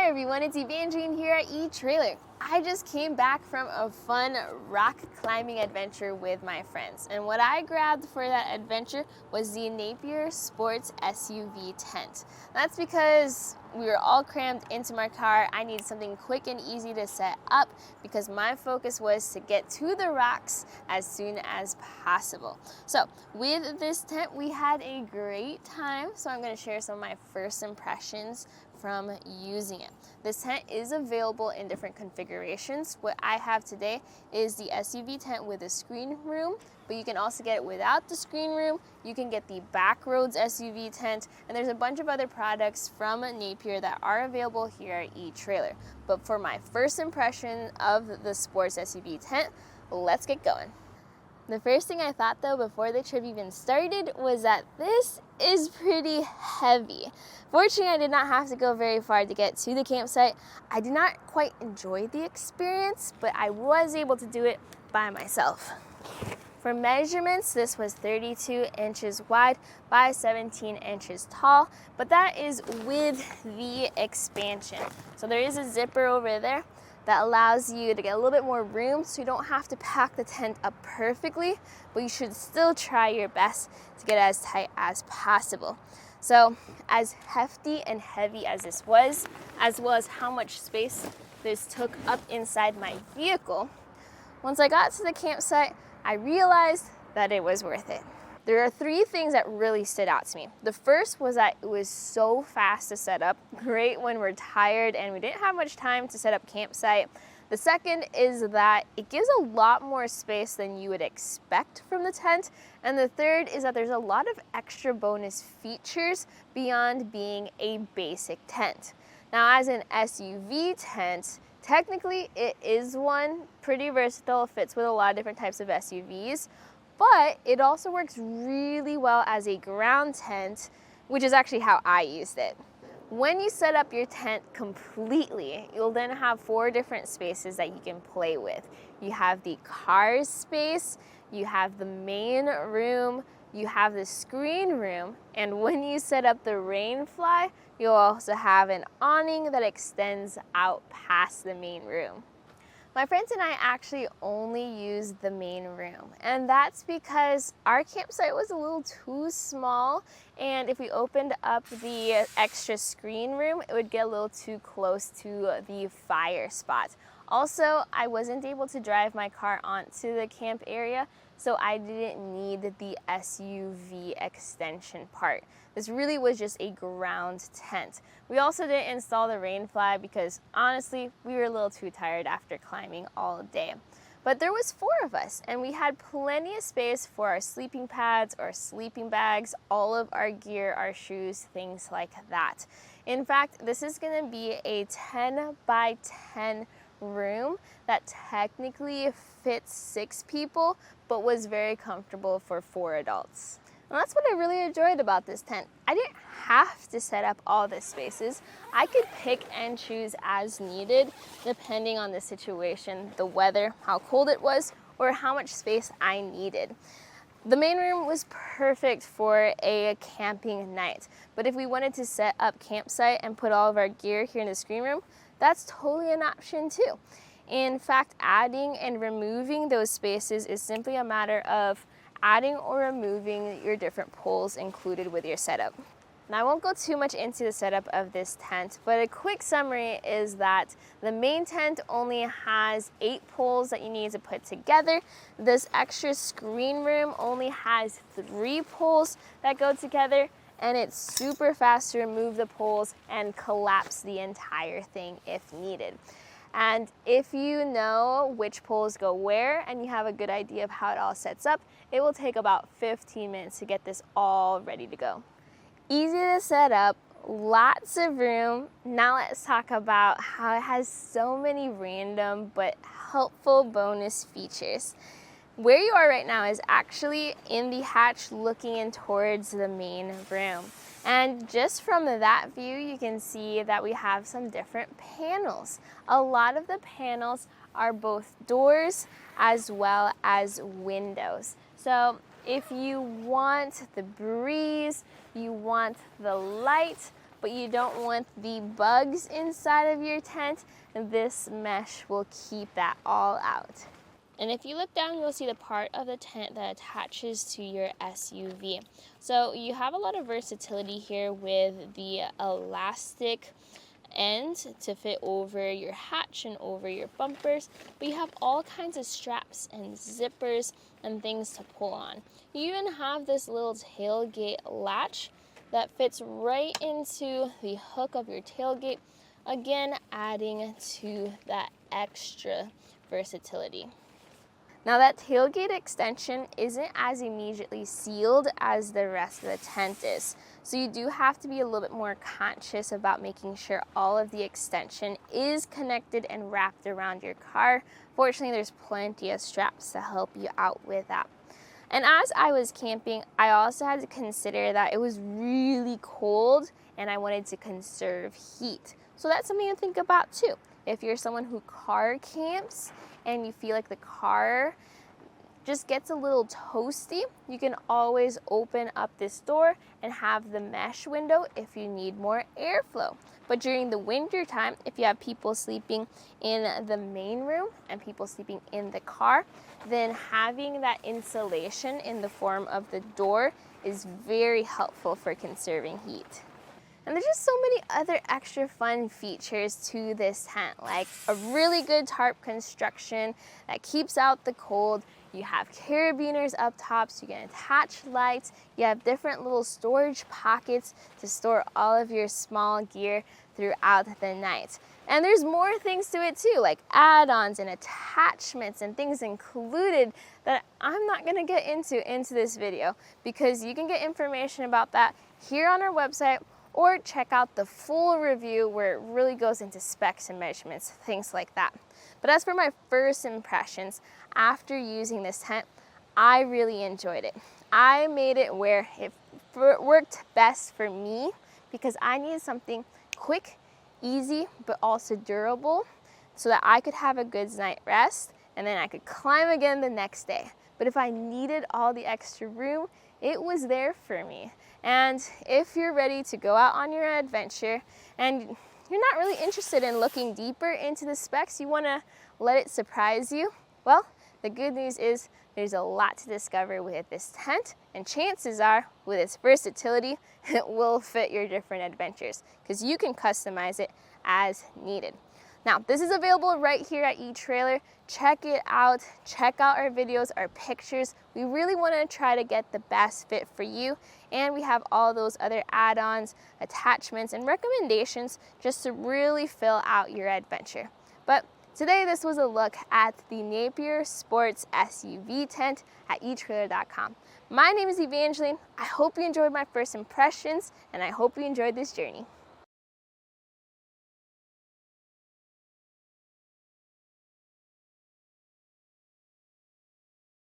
Hi everyone, it's Evangeline here at etrailer. I just came back from a fun rock climbing adventure with my friends, and what I grabbed for that adventure was the Napier Sportz SUV Tent. That's because we were all crammed into my car. I needed something quick and easy to set up because my focus was to get to the rocks as soon as possible. So with this tent, we had a great time. So I'm going to share some of my first impressions from using it. This tent is available in different configurations. What I have today is the SUV tent with a screen room, but you can also get it without the screen room. You can get the Backroadz SUV tent, and there's a bunch of other products from Napier that are available here at etrailer. But for my first impression of the Sportz SUV tent, let's get going. The first thing I thought though before the trip even started was that this is pretty heavy. Fortunately, I did not have to go very far to get to the campsite. I did not quite enjoy the experience, but I was able to do it by myself. For measurements, this was 32 inches wide by 17 inches tall, but that is with the expansion. So there is a zipper over there that allows you to get a little bit more room, so you don't have to pack the tent up perfectly, but you should still try your best to get as tight as possible. So as hefty and heavy as this was, as well as how much space this took up inside my vehicle, once I got to the campsite, I realized that it was worth it. There are three things that really stood out to me. The first was that it was so fast to set up, great when we're tired and we didn't have much time to set up campsite. The second is that it gives a lot more space than you would expect from the tent. And the third is that there's a lot of extra bonus features beyond being a basic tent. Now, as an SUV tent, technically it is one, pretty versatile, fits with a lot of different types of SUVs. But it also works really well as a ground tent, which is actually how I used it. When you set up your tent completely, you'll then have 4 different spaces that you can play with. You have the car space, you have the main room, you have the screen room, and when you set up the rain fly, you'll also have an awning that extends out past the main room. My friends and I actually only used the main room, and that's because our campsite was a little too small, and if we opened up the extra screen room, it would get a little too close to the fire spot. Also, I wasn't able to drive my car onto the camp area, so I didn't need the SUV extension part. This really was just a ground tent. We also didn't install the rain fly because honestly, we were a little too tired after climbing all day. But there was 4 of us, and we had plenty of space for our sleeping pads, our sleeping bags, all of our gear, our shoes, things like that. In fact, this is gonna be a 10 by 10 room that technically fits 6 people, but was very comfortable for 4 adults. And that's what I really enjoyed about this tent. I didn't have to set up all the spaces. I could pick and choose as needed, depending on the situation, the weather, how cold it was, or how much space I needed. The main room was perfect for a camping night, but if we wanted to set up campsite and put all of our gear here in the screen room, that's totally an option too. In fact, adding and removing those spaces is simply a matter of adding or removing your different poles included with your setup. Now, I won't go too much into the setup of this tent, but a quick summary is that the main tent only has 8 poles that you need to put together. This extra screen room only has 3 poles that go together, and it's super fast to remove the poles and collapse the entire thing if needed. And if you know which poles go where and you have a good idea of how it all sets up, it will take about 15 minutes to get this all ready to go. Easy to set up, lots of room. Now let's talk about how it has so many random but helpful bonus features. Where you are right now is actually in the hatch looking in towards the main room. And just from that view, you can see that we have some different panels. A lot of the panels are both doors as well as windows. So if you want the breeze, you want the light, but you don't want the bugs inside of your tent, this mesh will keep that all out. And if you look down, you'll see the part of the tent that attaches to your SUV. So you have a lot of versatility here with the elastic end to fit over your hatch and over your bumpers, but you have all kinds of straps and zippers and things to pull on. You even have this little tailgate latch that fits right into the hook of your tailgate, again adding to that extra versatility. Now that tailgate extension isn't as immediately sealed as the rest of the tent is. So you do have to be a little bit more conscious about making sure all of the extension is connected and wrapped around your car. Fortunately, there's plenty of straps to help you out with that. And as I was camping, I also had to consider that it was really cold and I wanted to conserve heat. So that's something to think about too. If you're someone who car camps and you feel like the car just gets a little toasty, you can always open up this door and have the mesh window if you need more airflow. But during the winter time, if you have people sleeping in the main room and people sleeping in the car, then having that insulation in the form of the door is very helpful for conserving heat. And there's just so many other extra fun features to this tent, like a really good tarp construction that keeps out the cold. You have carabiners up top so you can attach lights. You have different little storage pockets to store all of your small gear throughout the night. And there's more things to it too, like add-ons and attachments and things included that I'm not gonna get into this video, because you can get information about that here on our website, or check out the full review where it really goes into specs and measurements, things like that. But as for my first impressions after using this tent, I really enjoyed it. I made it where it worked best for me because I needed something quick, easy, but also durable so that I could have a good night rest and then I could climb again the next day. But if I needed all the extra room, it was there for me. And if you're ready to go out on your adventure and you're not really interested in looking deeper into the specs, you want to let it surprise you, well, the good news is there's a lot to discover with this tent, and chances are, with its versatility, it will fit your different adventures because you can customize it as needed. Now, this is available right here at eTrailer. Check it out. Check out our videos, our pictures. We really want to try to get the best fit for you. And we have all those other add-ons, attachments, and recommendations just to really fill out your adventure. But today, this was a look at the Napier Sportz SUV Tent at etrailer.com. My name is Evangeline. I hope you enjoyed my first impressions, and I hope you enjoyed this journey.